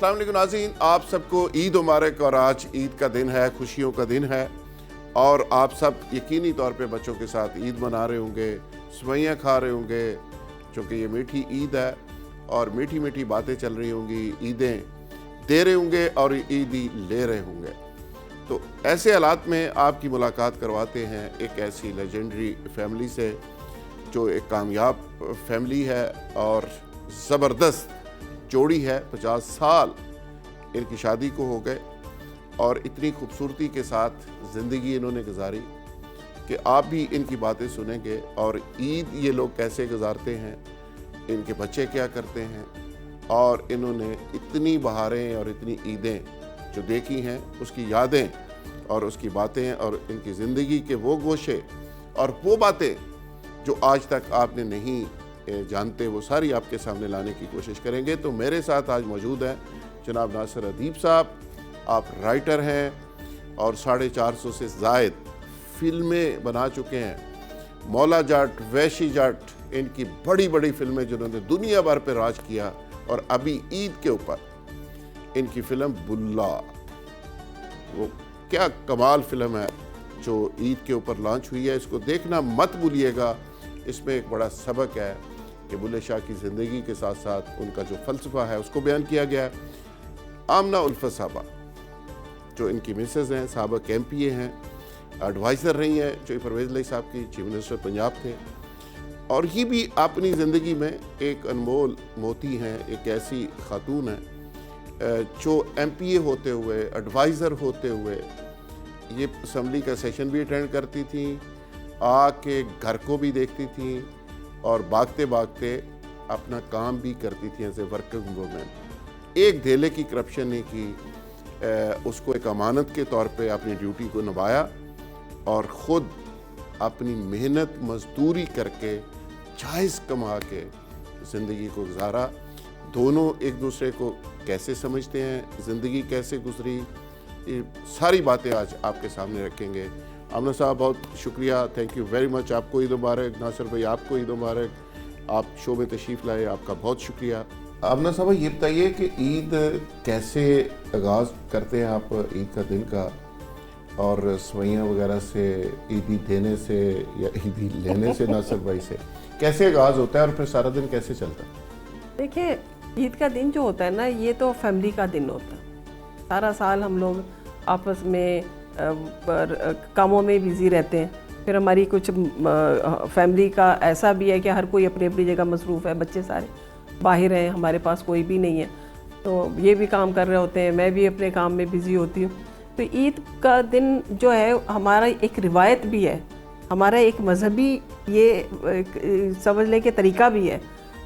अस्सलाम वालेकुम नाज़रीन, आप सबको ईद मुबारक। और आज ईद का दिन है, खुशियों का दिन है और आप सब यकीनी तौर पे बच्चों के साथ ईद मना रहे होंगे, सेवइयाँ खा रहे होंगे, चूँकि ये मीठी ईद है और मीठी मीठी बातें चल रही होंगी, ईदें दे रहे होंगे और ईदी ले रहे होंगे। तो ऐसे हालात में आपकी मुलाकात करवाते हैं एक ऐसी लेजेंडरी फैमिली से जो एक कामयाब फैमिली है और ज़बरदस्त जोड़ी है। 50 साल इनकी शादी को हो गए और इतनी खूबसूरती के साथ ज़िंदगी इन्होंने गुजारी कि आप भी इनकी बातें सुनेंगे और ईद ये लोग कैसे गुजारते हैं, इनके बच्चे क्या करते हैं और इन्होंने इतनी बहारें और इतनी ईदें जो देखी हैं उसकी यादें और उसकी बातें और इनकी ज़िंदगी के वो गोशे और वो बातें जो आज तक आपने नहीं जानते, वो सारी आपके सामने लाने की कोशिश करेंगे। तो मेरे साथ आज मौजूद हैं जनाब नासिर अदीब साहब। आप राइटर हैं और 450 से ज़ायद फिल्में बना चुके हैं। मौला जाट, वैशी जाट, इनकी बड़ी बड़ी फिल्में जिन्होंने दुनिया भर पर राज किया। और अभी ईद के ऊपर इनकी फ़िल्म बुल्ला, वो क्या कमाल फ़िल्म है जो ईद के ऊपर लॉन्च हुई है। इसको देखना मत भूलिएगा, इसमें एक बड़ा सबक है कि बुल्ले शाह की ज़िंदगी के साथ साथ उनका जो फ़लसफ़ा है उसको बयान किया गया है। आमना उल्फत साहबा जो इनकी मिसेज़ हैं, साबिक़ MPA हैं, एडवाइज़र रही हैं जो परवेज़ लाई साहब की चीफ मिनिस्टर पंजाब थे। और ये भी अपनी ज़िंदगी में एक अनमोल मोती हैं, एक ऐसी खातून है जो MPA होते हुए, एडवाइज़र होते हुए ये असम्बली का सेशन भी अटेंड करती थी, आके घर को भी देखती थी और भागते भागते अपना काम भी करती थी एज ए वर्किंग वूमेन। एक धेले की करप्शन नहीं की, उसको एक अमानत के तौर पे अपनी ड्यूटी को निभाया और ख़ुद अपनी मेहनत मजदूरी करके जायज़ कमा के ज़िंदगी को गुजारा। दोनों एक दूसरे को कैसे समझते हैं, ज़िंदगी कैसे गुजरी, ये सारी बातें आज आपके सामने रखेंगे। आमना साहब बहुत शुक्रिया, थैंक यू वेरी मच। आपको ईद मुबारक। नासिर भाई आपको ईद मुबारक, आप शो में तशरीफ़ लाए, आपका बहुत शुक्रिया। आमना साहब ये बताइए कि ईद कैसे आगाज़ करते हैं आप ईद का दिन का, और सेवइयाँ वगैरह से, ईदी देने से या ईदी लेने से नासिर भाई से कैसे आगाज़ होता है और फिर सारा दिन कैसे चलता है? देखिए, ईद का दिन जो होता है ना, ये तो फैमिली का दिन होता है। सारा साल हम लोग आपस में कामों में बिज़ी रहते हैं। फिर हमारी कुछ फैमिली का ऐसा भी है कि हर कोई अपनी अपनी जगह मसरूफ़ है, बच्चे सारे बाहर हैं, हमारे पास कोई भी नहीं है, तो ये भी काम कर रहे होते हैं, मैं भी अपने काम में बिज़ी होती हूँ। तो ईद का दिन जो है हमारा एक रिवायत भी है, हमारा एक मजहबी ये समझ लें कि तरीका भी है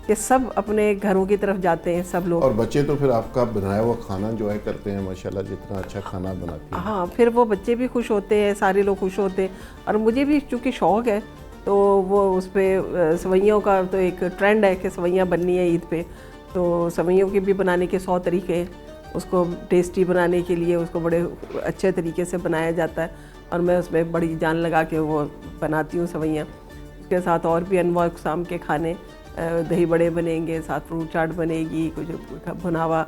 कि सब अपने घरों की तरफ जाते हैं सब लोग। और बच्चे तो फिर आपका बनाया हुआ खाना एंजॉय करते हैं माशाल्लाह, जितना अच्छा खाना बनाती हैं। हाँ, फिर वो बच्चे भी खुश होते हैं, सारे लोग खुश होते हैं। और मुझे भी चूँकि शौक़ है तो वो उस पर सेवइयों का तो एक ट्रेंड है कि सेवइयाँ बननी है ईद पे, तो सेवइयों के भी बनाने के 100 तरीके हैं। उसको टेस्टी बनाने के लिए उसको बड़े अच्छे तरीके से बनाया जाता है और मैं उसमें बड़ी जान लगा के वो बनाती हूँ सेवइयाँ। उसके साथ और भी अनवा अक़साम के खाने, दही बड़े बनेंगे, साथ फ्रूट चाट बनेगी, कुछ भुनावा,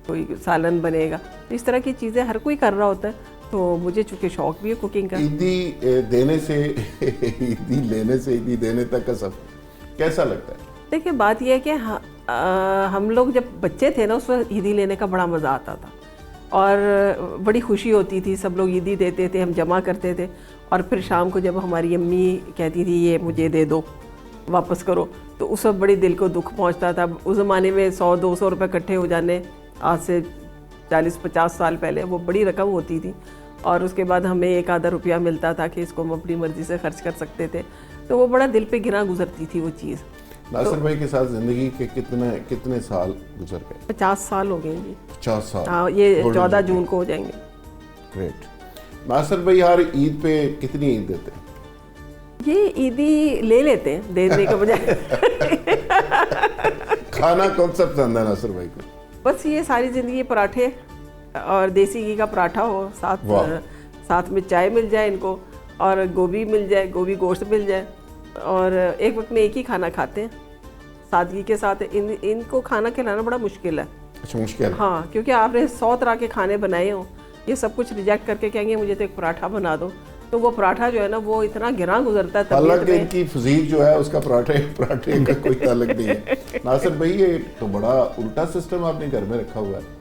कोई सालन बनेगा। इस तरह की चीज़ें हर कोई कर रहा होता है। तो मुझे चूँकि शौक़ भी है कुकिंग का। ईदी देने से ईदी लेने से ईदी देने तक का सफ़र कैसा लगता है? देखिए, बात यह है कि हम लोग जब बच्चे थे ना, उस वक्त ईदी लेने का बड़ा मज़ा आता था और बड़ी खुशी होती थी। सब लोग ईदी देते थे, हम जमा करते थे और फिर शाम को जब हमारी अम्मी कहती थी ये मुझे दे दो, वापस करो, तो उस वक्त बड़ी दिल को दुख पहुंचता था। उस ज़माने में 100-200 रुपये इकट्ठे हो जाने, आज से 40-50 साल पहले, वो बड़ी रकम होती थी। और उसके बाद हमें 1 आधा रुपया मिलता था कि इसको हम अपनी मर्ज़ी से खर्च कर सकते थे, तो वो बड़ा दिल पे गिरा गुजरती थी वो चीज़। नासिर भाई के साथ ज़िंदगी के कितने साल गुजर गए? 50 साल हो गए जी। 50 साल। हाँ, ये 14 जून को हो जाएंगे। ग्रेट। नासिर भाई हर ईद पे कितनी ईद देते हैं? ये ईदी ले लेते हैं देने के बजाय। खाना कौन सा पसंद है नासिर भाई को? बस ये सारी ज़िंदगी पराठे और देसी घी का पराठा हो, साथ में चाय मिल जाए इनको, और गोभी मिल जाए, गोभी गोश्त मिल जाए, और एक वक्त में एक ही खाना खाते हैं। सादगी के साथ इनको खाना खिलाना बड़ा मुश्किल है। اچھا مشکل ہے. ہاں کیونکہ آپ نے 100 طرح کے کھانے بنائے ہوں, یہ سب کچھ ریجیکٹ کر کے کہیں گے مجھے تو ایک پراٹھا بنا دو, تو وہ پراٹھا جو ہے نا وہ اتنا گراں گزرتا ہے طبیعت حالانکہ میں. ان کی فزیک جو ہے اس کا پراٹھے کا کوئی تعلق نہیں ہے. ناصر بھائی یہ تو بڑا الٹا سسٹم آپ نے گھر میں رکھا ہوا ہے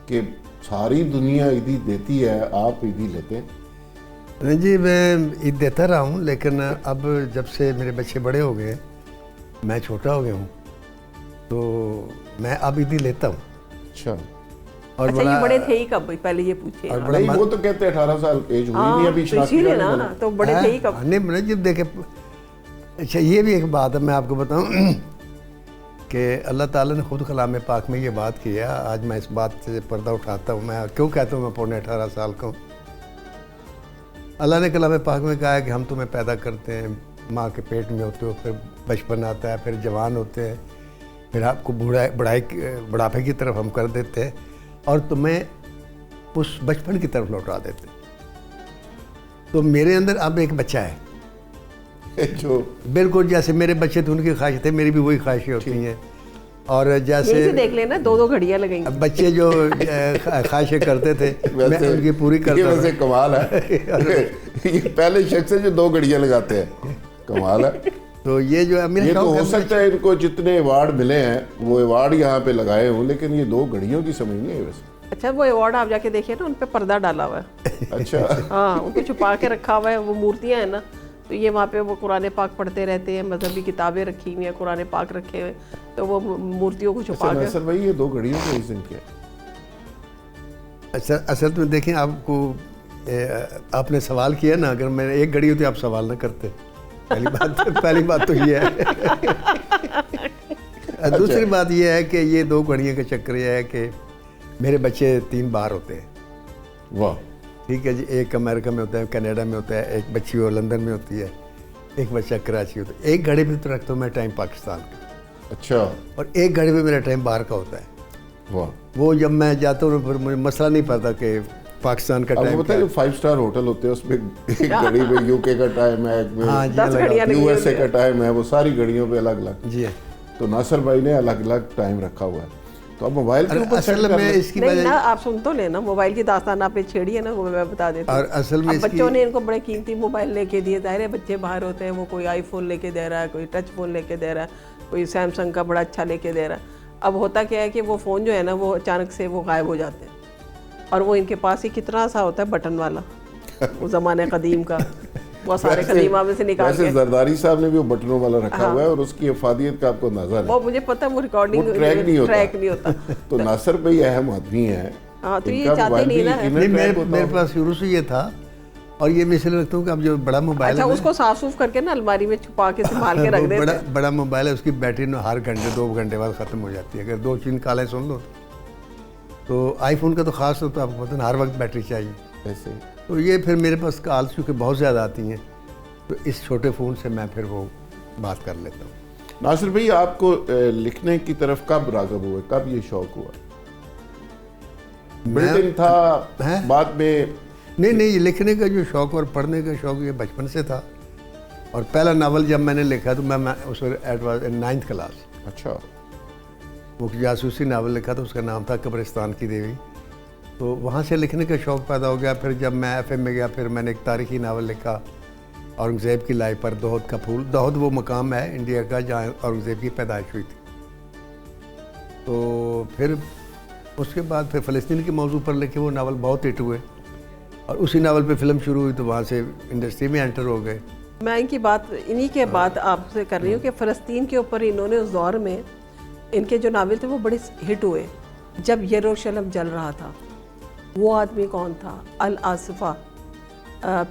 کہ ساری دنیا عیدی دیتی ہے, آپ عیدی لیتے ہیں. نہیں جی, میں عید دیتا رہا ہوں, لیکن اب جب سے میرے بچے بڑے ہو گئے, میں چھوٹا ہو گیا ہوں, تو میں اب عیدی لیتا ہوں. اچھا اور اچھا یہ بڑے تھے ہی کب, پہلے یہ پوچھے. نہیں وہ تو کہتے ہیں 18 سال ایج ہوئی نہیں ابھی, اسی لیے نا, تو بڑے تھے ہی کب. نہیں جب دیکھیں, اچھا یہ بھی ایک بات ہے میں آپ کو بتاؤں کہ اللہ تعالیٰ نے خود کلام پاک میں یہ بات کی ہے. آج میں اس بات سے پردہ اٹھاتا ہوں, میں کیوں کہتا ہوں میں پونے 18 سال کا ہوں. اللہ نے کلام پاک میں کہا ہے کہ ہم تمہیں پیدا کرتے ہیں, ماں کے پیٹ میں ہوتے ہو, پھر بچپن آتا ہے, پھر جوان ہوتے ہیں, پھر آپ کو بڑھاپے کی طرف ہم کر دیتے ہیں, اور تمہیں اس بچپن کی طرف لوٹا دیتے ہیں. تو میرے اندر اب ایک بچہ ہے جو بالکل جیسے میرے بچے تھے, ان کی خواہش تھے, میری بھی وہی خواہشیں ہوتی ہیں. اور جیسے دیکھ لینا 2 گھڑیاں لگیں گی. بچے جو خواہشیں کرتے تھے میں ان کی پوری کرتا ہوں. ویسے کمال ہے, یہ پہلے شخص ہے جو 2 گھڑیاں لگاتے ہیں, کمال ہے. تو یہ جو ہے یہ تو ہو سکتا ہے ان کو جتنے ایوارڈ ملے ہیں وہ ایوارڈ یہاں پہ لگائے ہوں, لیکن یہ 2 گھڑیوں کی سمجھ نہیں ہے ویسے. اچھا وہ ایوارڈ آپ جا کے دیکھیں نا, ان پہ پردہ ڈالا ہوا ہے. اچھا ہاں ان کو چھپا کے رکھا ہوا ہے, وہ مورتیاں ہیں نا, تو یہ وہاں پہ وہ قرآن پاک پڑھتے رہتے ہیں, مذہبی کتابیں رکھی ہوئی ہیں, قرآن پاک رکھے ہوئے, تو وہ مورتیوں کو چھپا کے. ناصر بھائی یہ 2 گھڑیوں کا ریزن کیا ہے؟ اصل میں دیکھیں, آپ کو آپ نے سوال کیا نا, اگر میں 1 گھڑی ہوتی آپ سوال نہ کرتے. پہلی بات تو یہ ہے. دوسری بات یہ ہے کہ یہ 2 گھڑیوں کا چکر یہ ہے کہ میرے بچے 3 باہر ہوتے ہیں. واہ, ٹھیک ہے جی, ایک امریکہ میں ہوتا ہے, کینیڈا میں ہوتا ہے, ایک بچی وہ لندن میں ہوتی ہے, ایک بچہ کراچی ہوتا ہے. 1 گھڑی پہ تو رکھتا ہوں میں ٹائم پاکستان کا. اچھا. اور 1 گھڑی پہ میرا ٹائم باہر کا ہوتا ہے. واہ. وہ جب میں جاتا ہوں پھر مجھے مسئلہ نہیں پتا کہ پاکستان کا ٹائم ہوتا ہے. 5 اسٹار ہوٹل ہوتے ہیں, اس میں 1 گھڑی پہ یو کے کا ٹائم ہے, یو ایس اے کا ٹائم ہے, وہ ساری گھڑیوں پہ الگ الگ. جی تو ناصر بھائی نے الگ الگ ٹائم رکھا ہوا ہے. تو اب موبائل کے اوپر اصل میں اس کی نہیں نا, آپ سن تو لینا, موبائل کی داستان آپ نے چھیڑی ہے نا, وہ میں بتا دیتی ہوں. اور اصل میں بچوں نے ان کو بڑے قیمتی موبائل لے کے دیے. ظاہر ہے بچے باہر ہوتے ہیں, وہ کوئی آئی فون لے کے دے رہا ہے, کوئی ٹچ فون لے کے دے رہا ہے, کوئی سیمسنگ کا بڑا اچھا لے کے دے رہا ہے. اب ہوتا کیا ہے کہ وہ فون جو ہے نا وہ اچانک سے وہ غائب ہو جاتے ہیں, اور وہ ان کے پاس ہی کتنا سا ہوتا ہے بٹن والا, وہ زمانے قدیم کا, وہ سارے قدیمہ میں سے نکال کے. ویسے زرداری صاحب نے بھی وہ بٹنوں والا رکھا ہوا ہے, اور اس کی افادیت کا آپ کو اندازہ ہے. وہ مجھے پتہ ہے, وہ ریکارڈنگ ٹریک نہیں ہوتا. تو ناصر بھائی اہم آدمی ہیں. ہاں تو یہ چاہتے نہیں نا. میرے پاس شروع سے یہ تھا, اور یہ میں اس لیے رکھتا ہوں کہ اب جو بڑا موبائل ہے, اچھا اس کو صاف صوف کر کے نا الماری میں چھپا کے سنبھال کے رکھ دیتے ہیں. بڑا موبائل ہے, اس کی بیٹری نا ہر گھنٹے 2 گھنٹے بعد ختم ہو جاتی ہے. اگر 2-3 کالیں سن لو تو آئی فون کا تو خاص طور پہ آپ کو پتہ ہے ہر وقت بیٹری چاہیے ایسے. تو یہ پھر میرے پاس کال چونکہ بہت زیادہ آتی ہیں, تو اس چھوٹے فون سے میں پھر وہ بات کر لیتا ہوں. ناصر بھائی آپ کو لکھنے کی طرف کب راغب ہوئے, کب یہ شوق ہوا؟ بڑے دن تھا بعد میں؟ نہیں, لکھنے کا جو شوق اور پڑھنے کا شوق یہ بچپن سے تھا. اور پہلا ناول جب میں نے لکھا تو میں اس وقت ایٹ واز 9th کلاس. اچھا. وہ جاسوسی ناول لکھا تھا, اس کا نام تھا قبرستان کی دیوی. تو وہاں سے لکھنے کا شوق پیدا ہو گیا. پھر جب میں ایف اے میں گیا, پھر میں نے ایک تاریخی ناول لکھا, اورنگزیب کی لائف پر, دہد کا پھول. دہد وہ مقام ہے انڈیا کا جہاں اورنگزیب کی پیدائش ہوئی تھی. تو پھر اس کے بعد پھر فلسطین کے موضوع پر لکھے, وہ ناول بہت ہٹ ہوئے, اور اسی ناول پہ فلم شروع ہوئی, تو وہاں سے انڈسٹری میں انٹر ہو گئے. میں ان کی بات انہی کے بات آپ سے کر رہی ہوں کہ فلسطین کے اوپر انہوں نے اس دور میں ان کے جو ناول تھے وہ بڑے ہٹ ہوئے. جب یروشلم جل رہا تھا, وہ آدمی کون تھا, الآصفہ,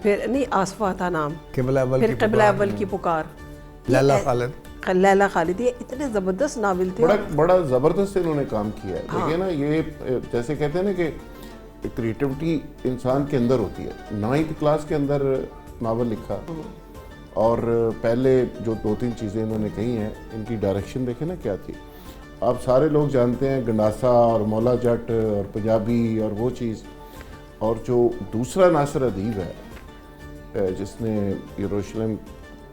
پھر نہیں آصفہ تھا نام, پھر قبلہ اول کی پکار, لیلا خالد. یہ اتنے زبردست ناول تھے, بڑا زبردست انہوں نے کام کیا ہے. دیکھیں نا, یہ جیسے کہتے ہیں نا کہ کریٹیوٹی انسان کے اندر ہوتی ہے. 9th کلاس کے اندر ناول لکھا, اور پہلے جو 2-3 چیزیں انہوں نے کہی ہیں, ان کی ڈائریکشن دیکھیں نا کیا تھی. آپ سارے لوگ جانتے ہیں گنڈاسا اور مولا جٹ اور پنجابی اور وہ چیز, اور جو دوسرا ناصر ادیب ہے جس نے یروشلم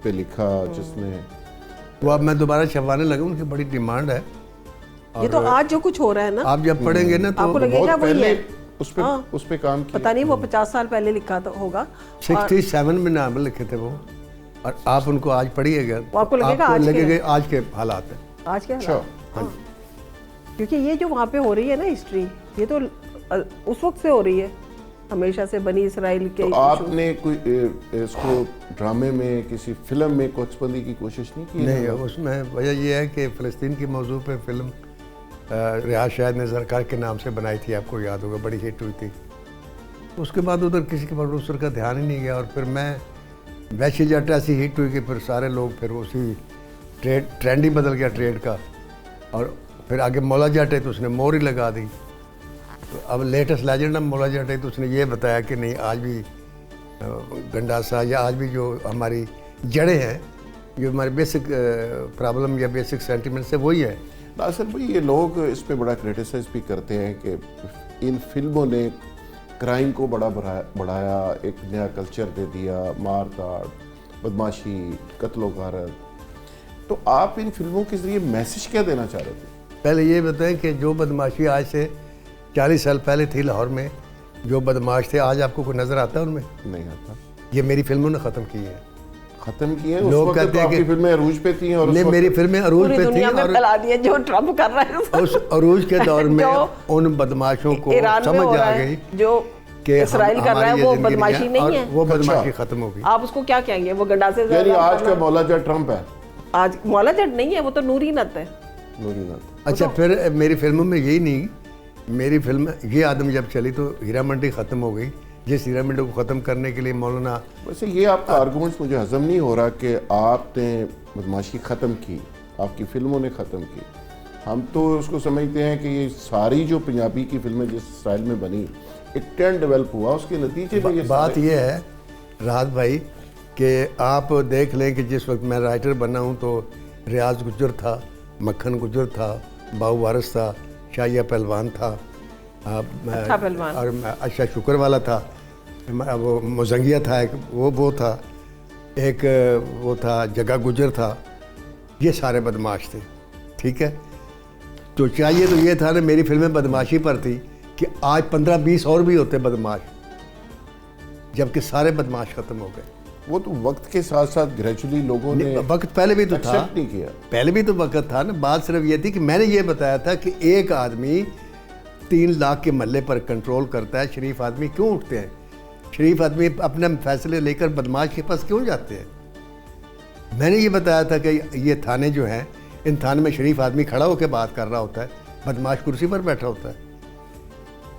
پہ لکھا, جس نے وہ اب میں دوبارہ چھپوانے لگا, ان کی بڑی ڈیمانڈ ہے, ये तो आज जो कुछ हो रहा है ना, आप जब पढ़ेंगे ना तो आपको लगेगा बहुत वही पहले है। उस पे काम किया। पता नहीं वो 50 साल पहले लिखा तो होगा। 67 में नाम लिखे थे वो, और आप उनको आज पढ़िएगा वो आपको लगेगा आज के हालात है। आज के अच्छा, हाँ। क्योंकि ये जो वहाँ पे हो रही है ना हिस्ट्री, ये तो उस वक्त से हो रही है, हमेशा से बनी इसराइल के। तो आपने कोई इसको ड्रामे में, किसी फिल्म में कोचबंदी की कोशिश नहीं की? नहीं, उसमें वजह ये है कि फ़लस्तीन की मौजू पे फिल्म रियाज शाहिद ने सरकार के नाम से बनाई थी, आपको याद होगा, बड़ी हिट हुई थी। उसके बाद उधर किसी के प्रोड्यूसर का ध्यान ही नहीं गया, और फिर मैं वैसी जट ऐसी हिट हुई कि फिर सारे लोग फिर उसी ट्रेंड ही बदल गया ट्रेड का, और फिर आगे मौला जट है तो उसने मोर ही लगा दी। तो अब latest legend of Maula Jatt है तो उसने ये बताया कि नहीं, आज भी गंडासा या आज भी जो हमारी जड़ें हैं, जो हमारे बेसिक प्रॉब्लम या बेसिक सेंटिमेंट्स है, वही है। नासिर भाई, ये लोग इस पे बड़ा क्रिटिसाइज भी करते हैं कि इन फिल्मों ने क्राइम को बड़ा बढ़ाया, एक नया कल्चर दे दिया, मार काट, बदमाशी, कत्लो गारत। तो आप इन फिल्मों के जरिए मैसेज क्या देना चाह रहे थे? पहले ये बताएं कि जो बदमाशी आज से 40 साल पहले थी लाहौर में, जो बदमाश थे, आज आपको कोई नज़र आता है उनमें? नहीं आता। ये मेरी फिल्मों ने ख़त्म की है। खत्म किए? लोग कहते हैं कि फिल्में अरूज पे थी, और नहीं, मेरी फिल्में अरूज पे थी, और फैला दिया जो ट्रम्प कर रहा है उस अरूज के दौर में उन बदमाशों को समझ आ गई जो कि इसराइल कर रहा है वो बदमाशी नहीं है, वो बदमाशी खत्म हो गई। आप उसको क्या कहेंगे? वो गंडासे यानी आज का मौला जट ट्रम्प है? आज मौला जट नहीं है, वो तो नूरी नत है। नूरी नत। अच्छा, फिर मेरी फिल्मों में यही नहीं, मेरी फिल्म ये आदम जब चली तो हीरा मंडी ख़त्म हो गई। जिस हीरा मंडी को ख़त्म करने के लिए मौलाना, वैसे ये आपका आर्गूमेंट्स मुझे हजम नहीं हो रहा कि आपने बदमाशी ख़त्म की, आपकी फिल्मों ने ख़त्म की। हम तो उसको समझते हैं कि ये सारी जो पंजाबी की फिल्में जिस स्टाइल में बनी, एक ट्रेंड डेवलप हुआ, उसके नतीजे में ये बात ये है राहत भाई कि आप देख लें कि जिस वक्त मैं राइटर बना हूँ तो रियाज गुजर था, मक्खन गुजर था, बाबू वारिस था, शाहिया पहलवान था, अच्छा पहलवान, और अच्छा शुक्र वाला था, वो मुजंगिया था, एक वो था, एक वो था जगह गुजर था। ये सारे बदमाश थे, ठीक है। तो चाहिए तो ये था ना, मेरी फिल्में बदमाशी पर थी कि आज 15-20 और भी होते बदमाश, जबकि सारे बदमाश ख़त्म हो गए। वो तो वक्त के साथ साथ ग्रेजुअली लोगों ने वक्त पहले भी तो था, नहीं किया। पहले भी तो वक्त था ना। बात सिर्फ ये थी कि मैंने ये बताया था कि एक आदमी 3 लाख के महल्ले पर कंट्रोल करता है, शरीफ आदमी क्यों उठते हैं? शरीफ आदमी अपने फैसले लेकर बदमाश के पास क्यों जाते हैं? मैंने ये बताया था कि ये थाने जो हैं, इन थाने में शरीफ आदमी खड़ा होकर बात कर रहा होता है, बदमाश कुर्सी पर बैठा होता है।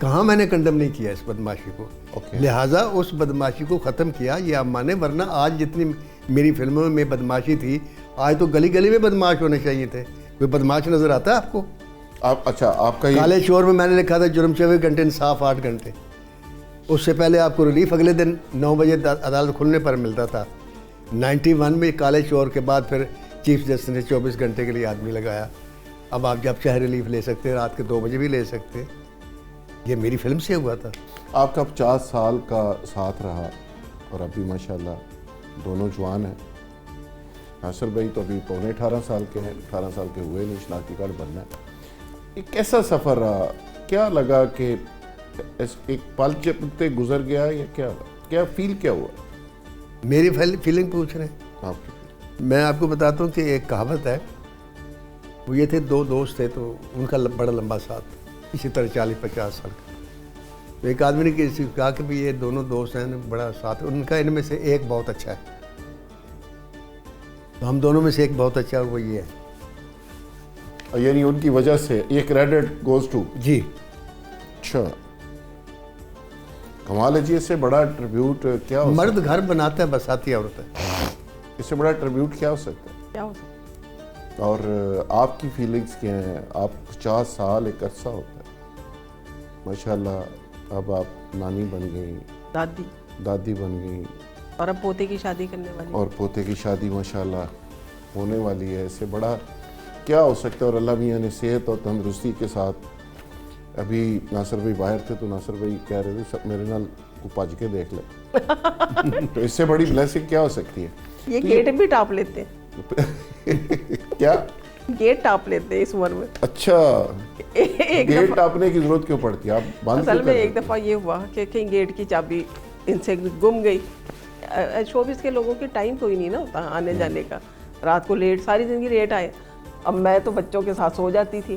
कहाँ मैंने कंडम नहीं किया इस बदमाशी को। लिहाजा उस बदमाशी को ख़त्म किया, ये आप माने। वरना आज जितनी मेरी फिल्मों में बदमाशी थी, आज तो गली गली में बदमाश होने चाहिए थे। कोई बदमाश नज़र आता है आपको? आप अच्छा, आपका काले शोर में मैंने लिखा था जुर्म 24 घंटे इंसाफ 8 घंटे। उससे पहले आपको रिलीफ अगले दिन 9 बजे अदालत खुलने पर मिलता था। 91 में काले शोर के बाद फिर चीफ जस्टिस ने 24 घंटे के लिए आदमी लगाया। अब आप जब चाहे रिलीफ ले सकते हैं, रात के 2 बजे भी ले सकते हैं। ये मेरी फिल्म से हुआ था। आपका 50 साल का साथ रहा, और अभी माशाल्लाह दोनों जवान हैं। नासिर भाई तो अभी पौने 18 साल के हैं, 18 साल के हुए नहीं, शनाख्ती कार्ड बनना है। ये कैसा सफ़र रहा? क्या लगा कि एक पल चलते गुजर गया, या क्या फील क्या हुआ? मेरी फीलिंग पूछ रहे हैं आपकी? मैं आपको बताता हूँ कि एक कहावत है, वो ये थे, 2 दोस्त थे तो उनका बड़ा लंबा साथ, इसी तरह 40-50 साल का। तो एक आदमी ने किसी को कहा कि भाई ये दोनों दोस्त हैं, बड़ा साथ, उनका इनमें से एक बहुत अच्छा है। तो हम दोनों में से एक बहुत अच्छा है, और वो ये है। यानी उनकी वजह से ये क्रेडिट गोज टू जी। अच्छा, कमाल है जी। इससे बड़ा ट्रिब्यूट क्या हो मर्द घर बनाता है, बसाती औरत है। इससे बड़ा ट्रिब्यूट क्या हो सकता है? क्या हो सकता है? और आपकी फीलिंग्स क्या हैं? आप 50 साल एक अरसा होता है, माशाल्लाह। अब आप नानी बन गई, दादी बन गई, और अब पोते की शादी करने वाली, और पोते की शादी माशाल्लाह होने वाली है। इससे बड़ा क्या हो सकता है? और अल्लाह मियाँ ने सेहत और तंदुरुस्ती के साथ, अभी नासिर भाई बाहर थे तो नासिर भाई कह रहे थे सब मेरे नाल को पाज के देख ले। तो इससे बड़ी ब्लेसिंग क्या हो सकती है? ये गेट भी टाप लेते हैं। क्या गेट टाप लेते हैं इस उम्र में। अच्छा, एक गेट टापने की जरूरत क्यों पड़ती है, आप बंद असल क्यों में कर एक देते दफ़ा ये हुआ कि कहीं गेट की चाबी इनसे गुम गई। शोबिस के लोगों के टाइम कोई नहीं ना होता आने जाने का, रात को लेट, सारी ज़िंदगी लेट आए। अब मैं तो बच्चों के साथ सो जाती थी,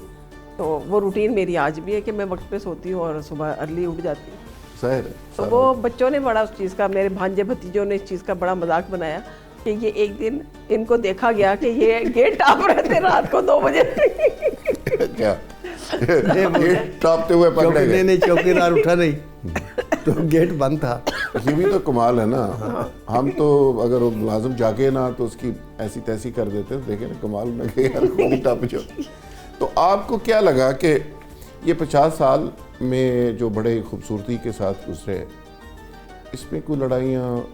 तो वो रूटीन मेरी आज भी है कि मैं वक्त पे सोती हूँ और सुबह अर्ली उठ जाती हूँ। सही है। तो वो बच्चों ने बड़ा उस चीज़ का, मेरे भांजे भतीजों ने इस चीज़ का बड़ा मजाक बनाया कि ये एक दिन इनको देखा गया कि ये गेट टाप रहे थे रात को 2 बजे। क्या गेट टापते हुए पकड़े गए? नहीं, चौकीदार उठा नहीं तो गेट बंद था। ये भी तो कमाल है ना। हम तो अगर वो मुलाजिम जागे ना तो उसकी ऐसी तैसी कर देते हैं। देखे ना, कमाल न के यार, खुद ही टप जो। तो आपको क्या लगा कि ये 50 साल में जो बड़े खूबसूरती के साथ गुजरे, इसमें कोई लड़ाइयाँ,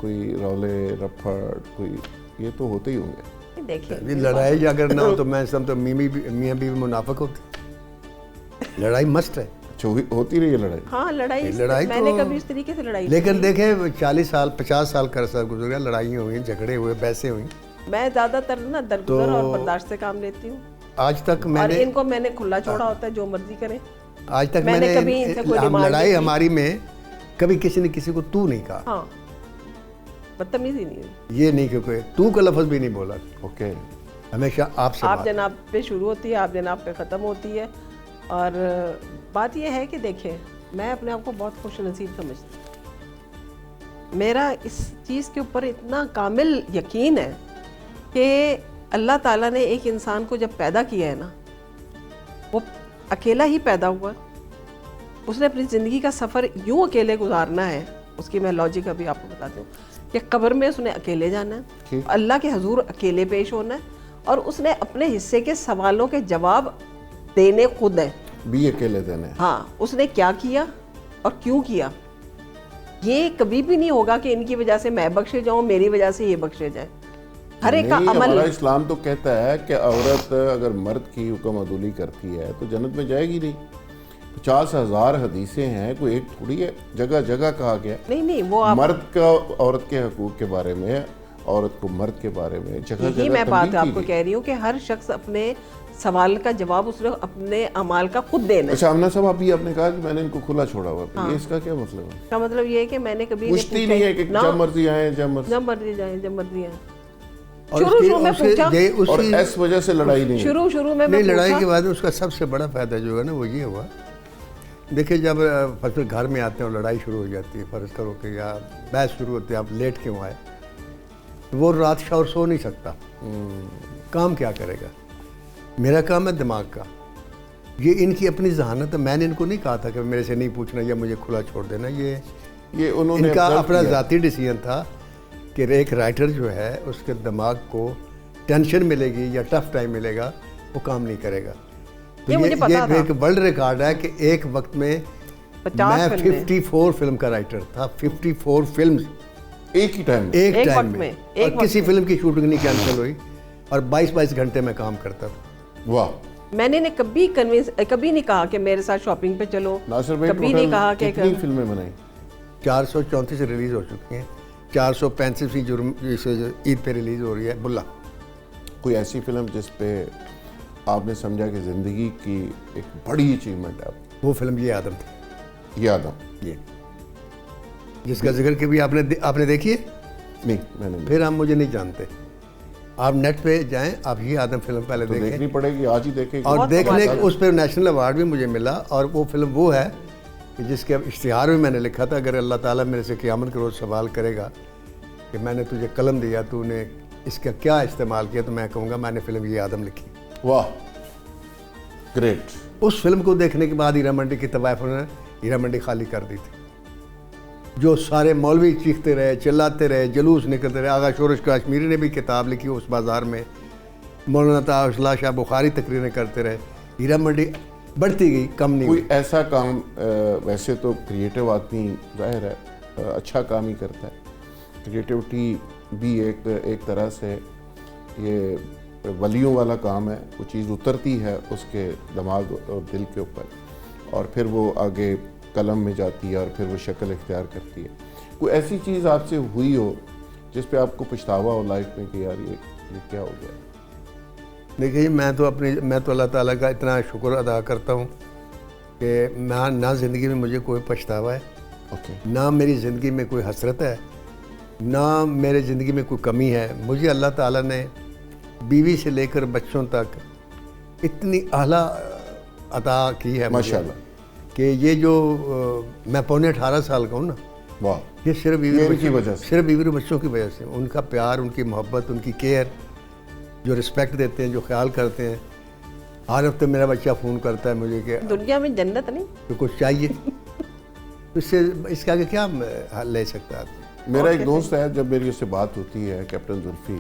कोई रौले रफड़, कोई ये तो होते ही होंगे। देखिए, ये लड़ाई अगर ना हो तो मैं समझता मियाँ बीवी मुनाफिक होते। लड़ाई मस्त है, होती रही है लड़ाई। हाँ, लड़ाई मैंने कभी इस तरीके से लड़ाई लेकिन देखे 40 साल 50 साल का अरसा गुजर गया, लड़ाई हुई, झगड़े हुए, बहसें हुई। मैं ज़्यादातर ना दरगुजर और बर्दाश्त से काम लेती हूँ। आज तक और इनको मैंने खुला छोड़ा होता है, जो मर्जी करें। आज तक मैंने कभी इनसे कोई हम डिमांड लड़ाई नहीं की। हमारी में कभी किसी ने किसी को तू नहीं कहा। हाँ, बदतमीजी नहीं हुई। ये नहीं कि कोई तू का लफ्ज़ भी नहीं बोला। ओके, हमेशा आपसे आप बात। जनाब पे शुरू होती है, आप जनाब पे ख़त्म होती है। और बात यह है कि देखें, मैं अपने आप को बहुत खुश नसीब समझती हूँ। मेरा इस चीज़ के ऊपर इतना कामिल यकीन है कि अल्लाह ताला ने एक इंसान को जब पैदा किया है ना, वो अकेला ही पैदा हुआ। उसने अपनी ज़िंदगी का सफ़र यूँ अकेले गुजारना है। उसकी मैं लॉजिक अभी आपको बताती हूँ कि कब्र में उसने अकेले जाना है, अल्लाह के हुजूर अकेले पेश होना है, और उसने अपने हिस्से के सवालों के जवाब देने खुद हैं, भी अकेले देने। हाँ, उसने क्या किया और क्यों किया। ये कभी भी नहीं होगा कि इनकी वजह से मैं बख्शे जाऊँ, मेरी वजह से ये बख्शे जाए। हर एक का अमल। हमारा इस्लाम तो कहता है कि औरत अगर मर्द की हुक्म अदुली करती है तो जन्नत में जाएगी नहीं। 50,000 हदीसें हैं, कोई एक थोड़ी है, जगह जगह कहा गया। नहीं, वो आप मर्द का औरत के हकूक के बारे में, औरत को मर्द के बारे में जगह यही जगह मैं बात तंबीह की आपको गई। कह रही हूँ कि हर शख्स अपने सवाल का जवाब उसने अपने अमाल का खुद देना है। अच्छा, आमना साहब, अभी आपने कहा कि मैंने इनको खुला छोड़ा हुआ, ये इसका क्या मतलब है? इसका मतलब ये है कि मैंने कभी पूछती नहीं है कि जब मर्जी आए, जब मर्जी जाए, जब मर्जी आए। और शुरू में पूछा, और इस वजह से लड़ाई नहीं है। शुरू में नहीं, लड़ाई पूछा। के बाद उसका सबसे बड़ा फायदा जो है ना वो ये हुआ, देखिए जब फर्ज घर में आते हैं और लड़ाई शुरू हो जाती है, फर्ज करो कि या बहस शुरू होती है, आप लेट क्यों आए, तो वो रात शौर सो नहीं सकता। काम क्या करेगा? मेरा काम है दिमाग का। ये इनकी अपनी जहानत है। मैंने इनको नहीं कहा था कि मेरे से नहीं पूछना या मुझे खुला छोड़ देना। ये उन्होंने इनका observe अपना किया। ज़ाती डिसीजन था कि एक राइटर जो है उसके दिमाग को टेंशन मिलेगी या टफ टाइम मिलेगा, वो काम नहीं करेगा। तो ये मुझे पता था। एक वर्ल्ड रिकॉर्ड है कि एक वक्त में 50 मैं फिल्में। 54 फिल्म का राइटर था। 54 फिल्म एक ही टाइम में। एक एक टाइम वक्त में, में, एक और किसी वक्त फिल्म की शूटिंग नहीं कैंसिल हुई, और 22-22 घंटे में काम करता था। वाह। मैंने ने कभी नहीं कहा कि मेरे साथ शॉपिंग पे चलो, नासिर भाई कभी नहीं कहा कि कितनी फिल्में बनाई? 434 रिलीज हो चुकी हैं। 435 ईद पे रिलीज हो रही है बुल्ला। कोई ऐसी फिल्म जिस पे आपने समझा कि ज़िंदगी की एक बड़ी अचीवमेंट है? वो फिल्म ये आदम थी। ये आदम, ये जिसका जिक्र कभी आपने देखी है? नहीं, मैंने नहीं। फिर आप मुझे नहीं जानते। आप नेट पे जाएं, आप ये आदम फिल्म पहले तो देखें, देखनी पड़ेगी, आज ही देखेंगे। और देखने उस पर नेशनल अवार्ड भी मुझे मिला। और वो फिल्म वो है कि जिसके इश्तिहार में मैंने लिखा था, अगर अल्लाह ताला मेरे से क़यामत के रोज़ सवाल करेगा कि मैंने तुझे कलम दिया, तूने इसका क्या इस्तेमाल किया, तो मैं कहूँगा मैंने फिल्म ये आदम लिखी। वाह, ग्रेट। उस फिल्म को देखने के बाद हीरा मंडी की तवाइफ ने हीरा मंडी खाली कर दी थी। जो सारे मौलवी चीखते रहे, चिल्लाते रहे, जुलूस निकलते रहे। आगा शोरश कश्मीरी ने भी किताब लिखी उस बाज़ार में, मौलाना ताउसला शाह बुखारी तकरीरें करते रहे। हीरा मंडी बढ़ती गई, कम नहीं हुई। कोई ऐसा काम, वैसे तो क्रिएटिव आदमी जाहिर है अच्छा काम ही करता है। क्रिएटिविटी भी एक तरह से ये वलियों वाला काम है। वो चीज़ उतरती है उसके दिमाग और दिल के ऊपर, और फिर वो आगे कलम में जाती है, और फिर वो शक्ल इख्तियार करती है। कोई ऐसी चीज़ आपसे हुई हो जिस पे आपको पछतावा हो लाइफ में कि यार ये क्या हो गया? देखिए मैं तो अल्लाह ताला का इतना शुक्र अदा करता हूँ कि ना ज़िंदगी में मुझे कोई पछतावा है, ओके, ना मेरी ज़िंदगी में कोई हसरत है, ना मेरे ज़िंदगी में कोई कमी है। मुझे अल्लाह ताला ने बीवी से लेकर बच्चों तक इतनी आला अता की है मुझे माशाल्लाह। कि ये जो मैं पौने 18 साल का हूँ ना, वाह, ये सिर्फ बीवी ये और इनकी वजह से। सिर्फ बीवी और बच्चों की वजह से। उनका प्यार, उनकी मोहब्बत, उनकी केयर, जो रिस्पेक्ट देते हैं, जो ख्याल करते हैं। हर हफ्ते मेरा बच्चा फ़ोन करता है मुझे कि दुनिया में जन्नत नहीं। तो कुछ चाहिए। तो इसके आगे क्या हल ले सकता है आदमी? मेरा एक दोस्त है, जब मेरी उससे बात होती है कैप्टन जुल्फी,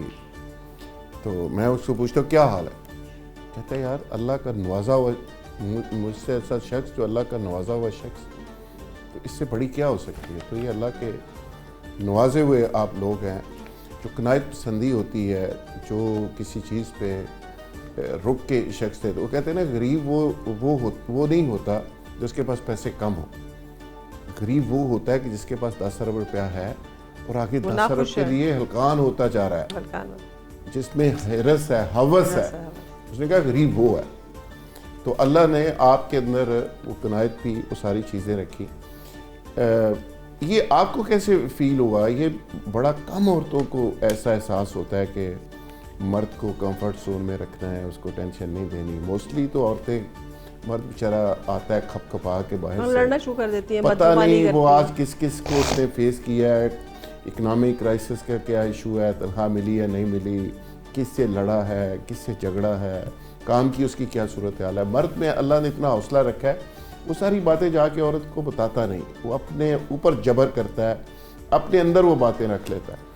तो मैं उसको पूछता हूँ क्या हाल है, कहता है यार अल्लाह का नवाजा हुआ, मुझसे ऐसा शख्स जो अल्लाह का नवाजा हुआ शख्स, तो इससे बड़ी क्या हो सकती है। तो ये अल्लाह के नवाजे हुए आप लोग हैं। जो कनायत पसंदी होती है, जो किसी चीज़ पे रुक के शख्स थे, तो वो कहते हैं ना गरीब वो नहीं होता जिसके पास पैसे कम हो। गरीब वो होता है कि जिसके पास 10 अरब रुपया है और आगे 10 अरब के लिए हलकान होता जा रहा है, जिसमें हिरस है, हवस है। उसने कहा गरीब वो है। तो अल्लाह ने आपके अंदर वो कनायत भी, वो सारी चीज़ें रखी। ये आपको कैसे फील हुआ? ये बड़ा कम औरतों को ऐसा एहसास होता है कि मर्द को कंफर्ट जोन में रखना है, उसको टेंशन नहीं देनी। मोस्टली तो औरतें, मर्द बेचारा आता है खपखपा के बाहर से, लड़ना शुरू कर देती है, पता नहीं वो आज किस किस को उसने फेस किया है, इकनॉमिक क्राइसिस का क्या इशू है, तनख्वाह मिली या नहीं मिली, किससे लड़ा है, किससे झगड़ा है, काम की उसकी क्या सूरत हाल है। मर्द में अल्लाह ने इतना हौसला रखा है, वो सारी बातें जाके औरत को बताता नहीं, वो अपने ऊपर जबर करता है, अपने अंदर वो बातें रख लेता है।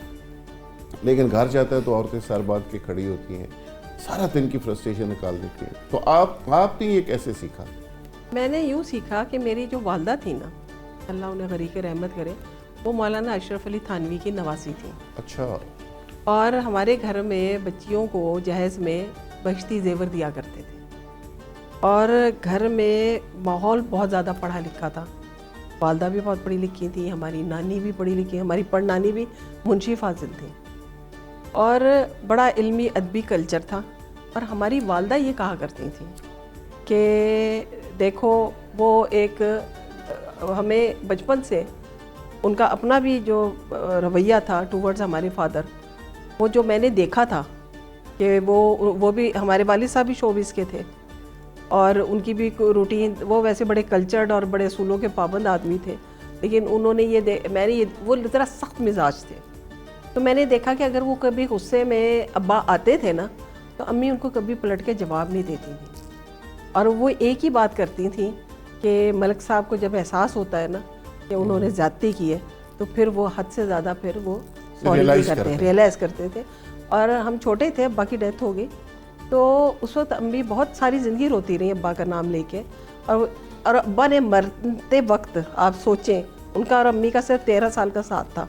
लेकिन घर जाता है तो औरतें सर बांध के खड़ी होती हैं, सारा दिन की फ्रस्ट्रेशन निकाल देती हैं। तो आपने ये कैसे सीखा? मैंने यूँ सीखा कि मेरी जो वालदा थी ना, अल्लाह उन्हें गरीक रहमत करे, वो मौलाना अशरफ अली थानवी की नवासी थी। अच्छा। और हमारे घर में बच्चियों को जहेज़ में बहिश्ती जेवर दिया करते थे। और घर में माहौल बहुत ज़्यादा पढ़ा लिखा था। वालदा भी बहुत पढ़ी लिखी थी, हमारी नानी भी पढ़ी लिखी, हमारी परनानी भी मुंशी फाजिल थी, और बड़ा इल्मी अदबी कल्चर था। और हमारी वालदा ये कहा करती थी कि देखो वो एक, हमें बचपन से उनका अपना भी जो रवैया था टूवर्ड्स हमारे फादर, वो जो मैंने देखा था कि वो भी, हमारे वालिद साहब भी शोबिस के थे और उनकी भी रूटीन, वो वैसे बड़े कल्चर्ड और बड़े असूलों के पाबंद आदमी थे, लेकिन उन्होंने वो ज़रा सख्त मिजाज थे। तो मैंने देखा कि अगर वो कभी गुस्से में अब्बा आते थे ना, तो अम्मी उनको कभी पलट के जवाब नहीं देती थी। और वो एक ही बात करती थी कि मलिक साहब को जब एहसास होता है ना कि उन्होंने ज़्यादती की है, तो फिर वो हद से ज़्यादा फिर वो सॉरी रियलाइज़ करते थे। और हम छोटे थे, अब्बा की डेथ हो गई, तो उस वक्त अम्मी बहुत सारी ज़िंदगी रोती रही अब्बा का नाम लेके। और अब्बा ने मरते वक्त आप सोचें, उनका और अम्मी का सिर्फ 13 साल का साथ था,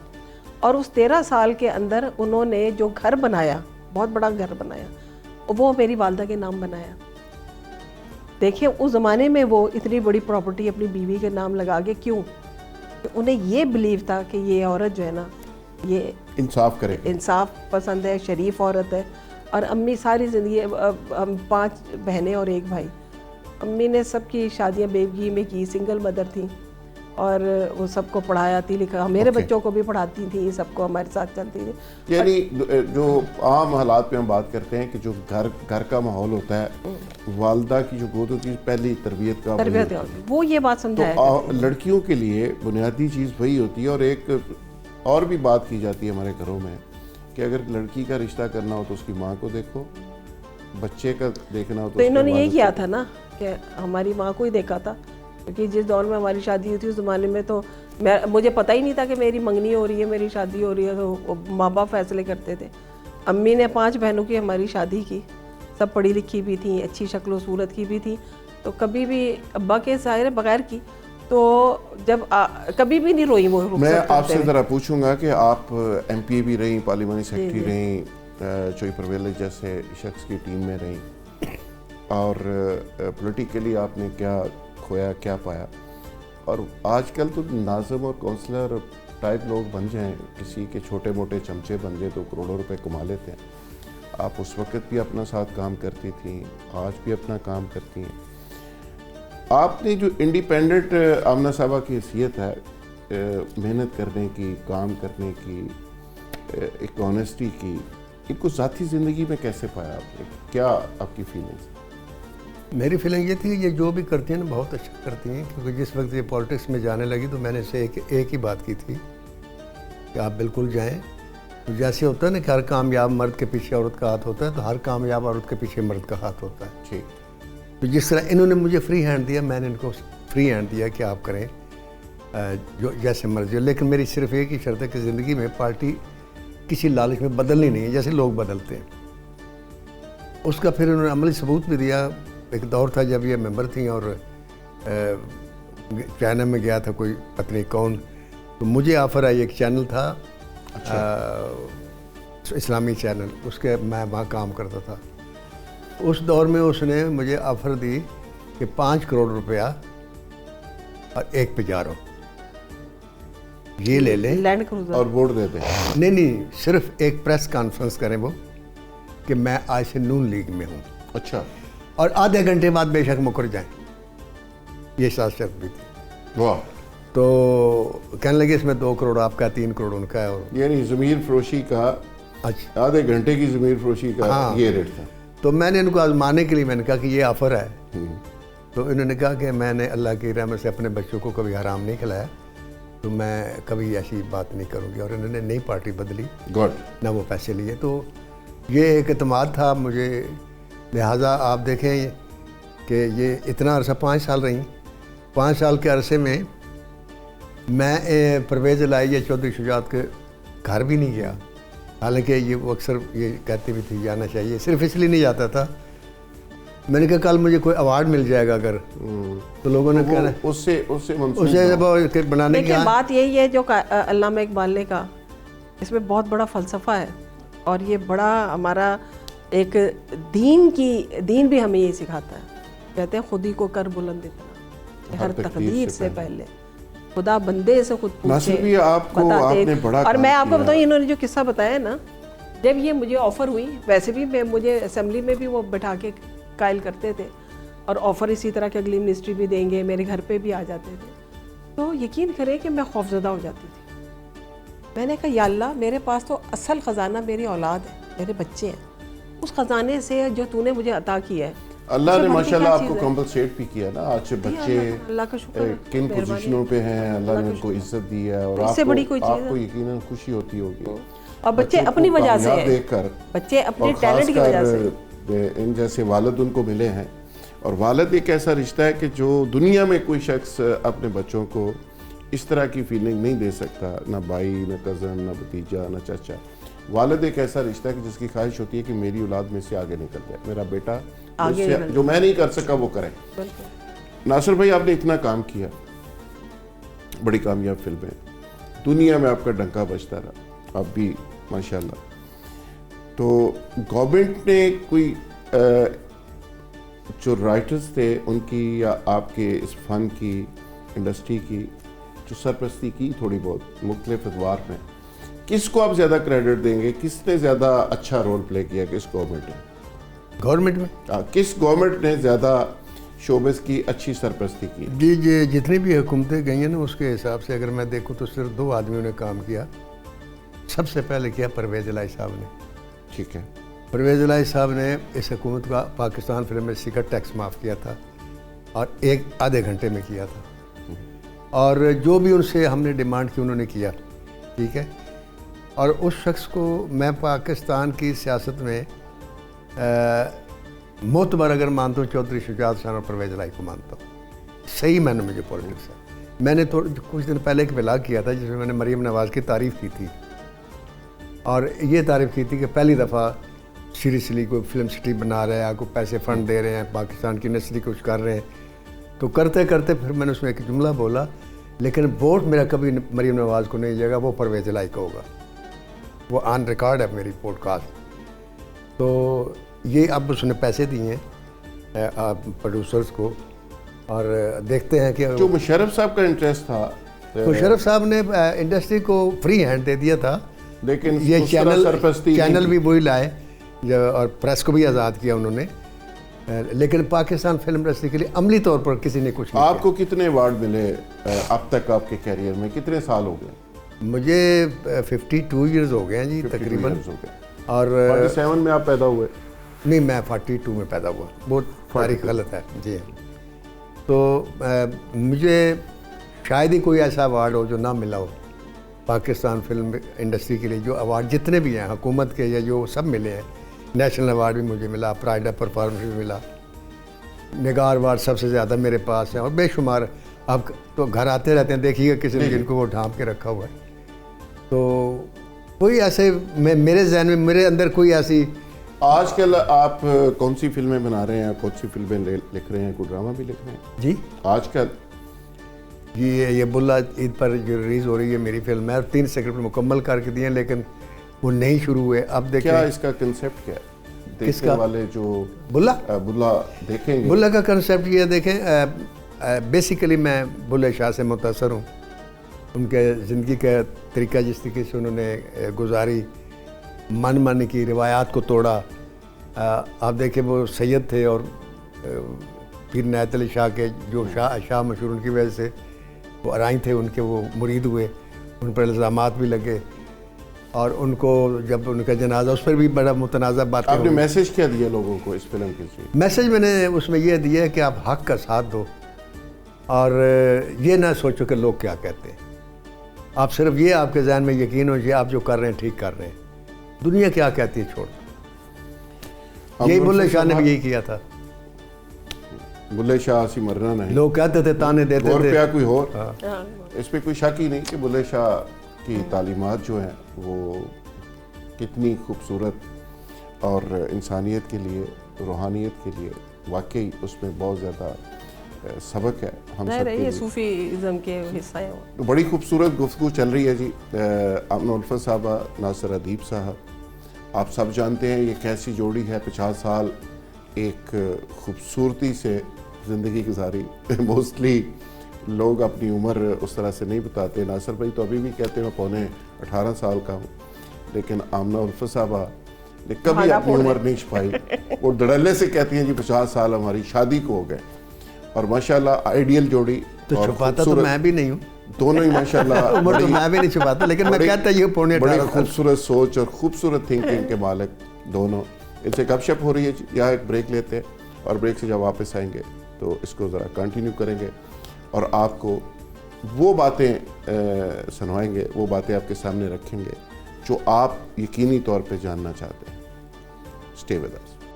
और उस 13 साल के अंदर उन्होंने जो घर बनाया, बहुत बड़ा घर बनाया, वो मेरी वालदा के नाम बनाया। देखिए उस ज़माने में वो इतनी बड़ी प्रॉपर्टी अपनी बीवी के नाम लगा के, क्यों? तो उन्हें ये बिलीव था कि ये औरत जो है ना, ये इंसाफ करे, इंसाफ पसंद है, शरीफ औरत है। और अम्मी सारी ज़िंदगी, हम 5 बहनें और 1 भाई, अम्मी ने सबकी शादियां बेवगी में की, सिंगल मदर थी, और वो सबको पढ़ाया थी, लिखा, मेरे बच्चों को भी पढ़ाती थी, सबको हमारे साथ चलती थी। यानी जो आम हालात पे हम बात करते हैं कि जो घर का माहौल होता है, वालदा की जो गोद होती है, पहली तरबियत का वो ये बात समझाया। तो लड़कियों के लिए बुनियादी चीज़ वही होती है। और एक और भी बात की जाती है हमारे घरों में कि अगर लड़की का रिश्ता करना हो तो उसकी माँ को देखो, बच्चे का देखना हो तो इन्होंने ये किया था ना कि हमारी माँ को ही देखा था, क्योंकि जिस दौर में हमारी शादी हुई थी उस ज़माने में तो मुझे पता ही नहीं था कि मेरी मंगनी हो रही है, मेरी शादी हो रही है, तो माँ बाप फैसले करते थे। अम्मी ने 5 बहनों की हमारी शादी की, सब पढ़ी लिखी भी थी, अच्छी शक्ल सूरत की भी थी, तो कभी भी अब्बा के सारे बगैर की, तो जब कभी भी नहीं रोई वो। मैं आपसे ज़रा पूछूंगा कि आप MPA भी रही, पार्लिमानी सेक्रेटरी रही, चोई परवेज जैसे शख्स की टीम में रही, और पॉलिटिकली आपने क्या खोया, क्या पाया? और आजकल तो नाज़िम और काउंसलर टाइप लोग बन जाएं, किसी के छोटे मोटे चमचे बन जाए तो करोड़ों रुपए कमा लेते हैं। آپ اس وقت بھی اپنا ساتھ کام کرتی تھیں, آج بھی اپنا کام کرتی ہیں. آپ نے جو انڈیپینڈنٹ آمنہ صاحبہ کی حیثیت ہے, محنت کرنے کی, کام کرنے کی, ایک آنیسٹی کی, ان کو ذاتی زندگی میں کیسے پایا آپ نے؟ کیا آپ کی فیلنگس؟ میری فیلنگ یہ تھی کہ یہ جو بھی کرتی ہیں نا بہت اچھا کرتی ہیں, کیونکہ جس وقت یہ پالیٹکس میں جانے لگی تو میں نے اسے ایک ہی بات کی تھی کہ آپ بالکل جائیں. تو جیسے ہوتا ہے نا کہ ہر کامیاب مرد کے پیچھے عورت کا ہاتھ ہوتا ہے, تو ہر کامیاب عورت کے پیچھے مرد کا ہاتھ ہوتا ہے. ٹھیک. تو جس طرح انہوں نے مجھے فری ہینڈ دیا, میں نے ان کو فری ہینڈ دیا کہ آپ کریں جو جیسے مرضی ہو. لیکن میری صرف ایک ہی شرط ہے کہ زندگی میں پارٹی کسی لالچ میں بدلنی نہیں ہے جیسے لوگ بدلتے ہیں. اس کا پھر انہوں نے عملی ثبوت بھی دیا. ایک دور تھا جب یہ ممبر تھیں اور چائنا میں گیا تھا کوئی پتہ نہیں کون, تو مجھے آفر آئی, ایک چینل تھا اسلامی چینل, اس کے میں وہاں کام کرتا تھا. اس دور میں اس نے مجھے آفر دی کہ 5 کروڑ روپیہ اور ایک پہ جا رہا ہوں, یہ لے لیں لینڈ کروزر اور ووٹ دے دیں. نہیں, صرف ایک پریس کانفرنس کریں وہ کہ میں آج سے نون لیگ میں ہوں. اچھا. اور آدھے گھنٹے بعد بے شک مکر جائیں. یہ ساتھ شرط بھی تھی. واہ. تو کہنے لگے اس میں 2 کروڑ آپ کا, 3 کروڑ ان کا ہے. اور یعنی ضمیر فروشی کا, اچھا آدھے گھنٹے کی ضمیر فروشی کا یہ ریٹ تھا. تو میں نے ان کو آزمانے کے لیے میں نے کہا کہ یہ آفر ہے. تو انہوں نے کہا کہ میں نے اللہ کی رحمت سے اپنے بچوں کو کبھی حرام نہیں کھلایا, تو میں کبھی ایسی بات نہیں کروں گی. اور انہوں نے نئی پارٹی بدلی, گڈ. نہ وہ پیسے لیے. تو یہ ایک اعتماد تھا مجھے. لہٰذا آپ دیکھیں کہ یہ اتنا عرصہ 5 سال رہی. 5 سال کے عرصے میں میں پرویز الہی یا چودھری شجاعت کے گھر بھی نہیں گیا, حالانکہ یہ وہ اکثر یہ کہتی بھی تھی جانا چاہیے. صرف اس لیے نہیں جاتا تھا, میں نے کہا کل مجھے کوئی ایوارڈ مل جائے گا اگر, تو لوگوں نے کہا اسے بنانے کی. بات یہی ہے جو علامہ اقبال نے کہا, اس میں بہت بڑا فلسفہ ہے, اور یہ بڑا ہمارا ایک دین بھی ہمیں یہ سکھاتا ہے. کہتے ہیں خود ہی کو کر بلند اتنا, ہر تقدیر سے پہلے خدا بندے سے خود پوچھے. اور میں آپ کو بتاؤں, انہوں نے جو قصہ بتایا نا, جب یہ مجھے آفر ہوئی, ویسے بھی مجھے اسمبلی میں بھی وہ بٹھا کے قائل کرتے تھے, اور آفر اسی طرح کہ اگلی منسٹری بھی دیں گے, میرے گھر پہ بھی آ جاتے تھے. تو یقین کریں کہ میں خوفزدہ ہو جاتی تھی. میں نے کہا یا اللہ, میرے پاس تو اصل خزانہ میری اولاد ہے, میرے بچے ہیں. اس خزانے سے جو تو نے مجھے عطا کیا ہے, اللہ نے ماشاءاللہ آپ کو کمپنسیٹ بھی کیا نا. آج بچے کن پوزیشنوں پہ ہیں, اللہ نے ان کو عزت دی ہے, اور آپ کو یقیناً خوشی ہوتی ہوگی. اور بچے اپنی وجہ سے ہیں, دیکھ کر, بچے اپنے ٹیلنٹ کی وجہ سے. ان جیسے والد ان کو ملے ہیں, اور والد ایک ایسا رشتہ ہے کہ جو دنیا میں کوئی شخص اپنے بچوں کو اس طرح کی فیلنگ نہیں دے سکتا, نہ بھائی, نہ کزن, نہ بھتیجا, نہ چاچا. والد ایک ایسا رشتہ ہے کہ جس کی خواہش ہوتی ہے کہ میری اولاد میں سے آگے نکل جائے, میرا بیٹا جو میں نہیں کر سکا وہ کرے. ناصر بھائی, آپ نے اتنا کام کیا, بڑی کامیاب فلمیں, دنیا میں آپ کا ڈنکا بجتا رہا, آپ بھی ماشاءاللہ. تو گورنمنٹ نے کوئی جو رائٹرز تھے ان کی یا آپ کے اس فن کی انڈسٹری کی جو سرپرستی کی تھوڑی بہت مختلف ادوار میں, کس کو آپ زیادہ کریڈٹ دیں گے؟ کس نے زیادہ اچھا رول پلے کیا, کس گورنمنٹ نے؟ گورنمنٹ میں کس گورنمنٹ نے زیادہ شعبز کی اچھی سرپرستی کی؟ جی جتنی بھی حکومتیں گئی ہیں نا, اس کے حساب سے اگر میں دیکھوں تو صرف 2 آدمیوں نے کام کیا. سب سے پہلے کیا پرویز الہی صاحب نے. ٹھیک ہے. پرویز الہی صاحب نے اس حکومت کا پاکستان فلم میں سگریٹ ٹیکس معاف کیا تھا, اور آدھے گھنٹے میں کیا تھا. اور جو بھی ان سے ہم نے ڈیمانڈ کی انہوں نے کیا. ٹھیک ہے. اور اس شخص کو میں پاکستان کی سیاست میں معتبر اگر مانتا ہوں, چودھری شجاعت شاہ اور پرویز الہی کو مانتا ہوں. صحیح میں نے مجھے پولیٹکس ہے. میں نے کچھ دن پہلے ایک ولاگ کیا تھا جس میں نے مریم نواز کی تعریف کی تھی, اور یہ تعریف کی تھی کہ پہلی دفعہ سیریسلی کوئی فلم سٹی بنا رہے ہیں, آپ کو پیسے فنڈ دے رہے ہیں, پاکستان کی انڈسٹری کچھ کر رہے ہیں. تو کرتے کرتے پھر میں نے اس میں ایک جملہ بولا, لیکن ووٹ میرا کبھی مریم نواز کو نہیں جائے گا, وہ پرویز الہی کو ہوگا. وہ آن ریکارڈ ہے میری پوڈ کاسٹ. تو یہ اب اس نے پیسے دیے ہیں پروڈیوسرز کو, اور دیکھتے ہیں کہ جو مشرف صاحب کا انٹرسٹ تھا, مشرف صاحب نے انڈسٹری کو فری ہینڈ دے دیا تھا, لیکن یہ چینل بھی وہی لائے. اور پریس کو بھی آزاد کیا انہوں نے، لیکن پاکستان فلم انڈسٹری کے لیے عملی طور پر کسی نے کچھ نہیں آپ کو کتنے ایوارڈ ملے اب تک آپ کے کیریئر میں؟ کتنے سال ہو گئے؟ مجھے 52 ایئرز ہو گئے ہیں جی تقریباً. اور 47 میں آپ پیدا ہوئے؟ نہیں، میں 42 میں پیدا ہوا، بہت تاریخ غلط ہے جی. تو مجھے شاید ہی کوئی ایسا ایوارڈ ہو جو نہ ملا ہو پاکستان فلم انڈسٹری کے لیے. جو ایوارڈ جتنے بھی ہیں حکومت کے یا جو سب ملے ہیں، نیشنل ایوارڈ بھی مجھے ملا، پرائڈ آف پرفارمنس بھی ملا، نگار ایوارڈ سب سے زیادہ میرے پاس ہیں، اور بے شمار. آپ تو گھر آتے رہتے ہیں، دیکھیے گا کسی نے جن کو وہ ڈھانپ کے رکھا ہوا ہے. تو کوئی ایسے میرے ذہن میں، میرے اندر کوئی ایسی. آج کل آپ کون سی فلمیں بنا رہے ہیں؟ کون سی فلمیں لکھ رہے ہیں؟ کوئی ڈرامہ بھی لکھ رہے ہیں جی آج کل؟ جی یہ بلا عید پر جو ریلیز ہو رہی ہے میری فلم ہے، اور 3 اسکرپٹ مکمل کر کے دیے ہیں، لیکن وہ نہیں شروع ہوئے. اب دیکھیں کیا اس کا کنسیپٹ کیا ہے؟ دیکھنے والے جو بلا دیکھیں گے، بلا کا کنسیپٹ یہ دیکھیں. بیسیکلی میں بلے شاہ سے متاثر ہوں. ان کے زندگی کا طریقہ جس طریقے سے انہوں نے گزاری، من کی روایات کو توڑا. آپ دیکھیں وہ سید تھے، اور پیر عنایت علی شاہ کے جو شاہ مشہور، ان کی وجہ سے وہ ارائیں تھے، ان کے وہ مرید ہوئے، ان پر الزامات بھی لگے، اور ان کو جب ان کا جنازہ، اس پر بھی بڑا متنازع بات. آپ نے میسج کیا دیا لوگوں کو اس فلم کے ذریعے؟ میسج میں نے اس میں یہ دیا ہے کہ آپ حق کا ساتھ دو، اور یہ نہ سوچو کہ لوگ کیا کہتے ہیں. آپ صرف یہ آپ کے ذہن میں یقین ہو کہ آپ جو کر رہے ہیں ٹھیک کر رہے ہیں، دنیا کیا کہتی ہے چھوڑ. یہی بلے شاہ نے بھی یہی کیا تھا. بلے شاہ سی مرنا نہیں، لوگ کہتے تھے، تانے دیتے اور تھے. پیا کوئی اور. اس پہ کوئی شک ہی نہیں کہ بلے شاہ کی تعلیمات جو ہیں وہ کتنی خوبصورت اور انسانیت کے لیے، روحانیت کے لیے واقعی اس میں بہت زیادہ سبق ہے ہم سب کے لیے. صوفیزم کے حصہ ہے. بڑی خوبصورت گفتگو چل رہی ہے جی. آمنہ الفت صاحبہ، ناصر ادیب صاحب، آپ سب جانتے ہیں یہ کیسی جوڑی ہے. 50 سال ایک خوبصورتی سے زندگی گزاری. موسٹلی لوگ اپنی عمر اس طرح سے نہیں بتاتے. ناصر بھائی تو ابھی بھی کہتے ہیں میں پونے 18 سال کا ہوں، لیکن آمنہ الفت صاحبہ نے کبھی اپنی عمر نہیں چھپائی. وہ دھڑلے سے کہتی ہیں جی 50 سال ہماری شادی کو ہو گئے. اور ماشاءاللہ آئیڈیل جوڑی. تو چھپاتا تو میں بھی نہیں ہوں، دونوں ہی ماشاءاللہ عمر تو میں بھی نہیں چھپاتا، لیکن میں کہتا یہ پونے 18 بڑی سال. خوبصورت سوچ اور خوبصورت تھنکنگ کے مالک دونوں. ان سے گپ شپ ہو رہی ہے جی. یہاں ایک بریک لیتے ہیں، اور بریک سے جب واپس آئیں گے تو اس کو ذرا کنٹینیو کریں گے، اور آپ کو وہ باتیں سنوائیں گے، وہ باتیں آپ کے سامنے رکھیں گے جو آپ یقینی طور پہ جاننا چاہتے ہیں. Stay with us.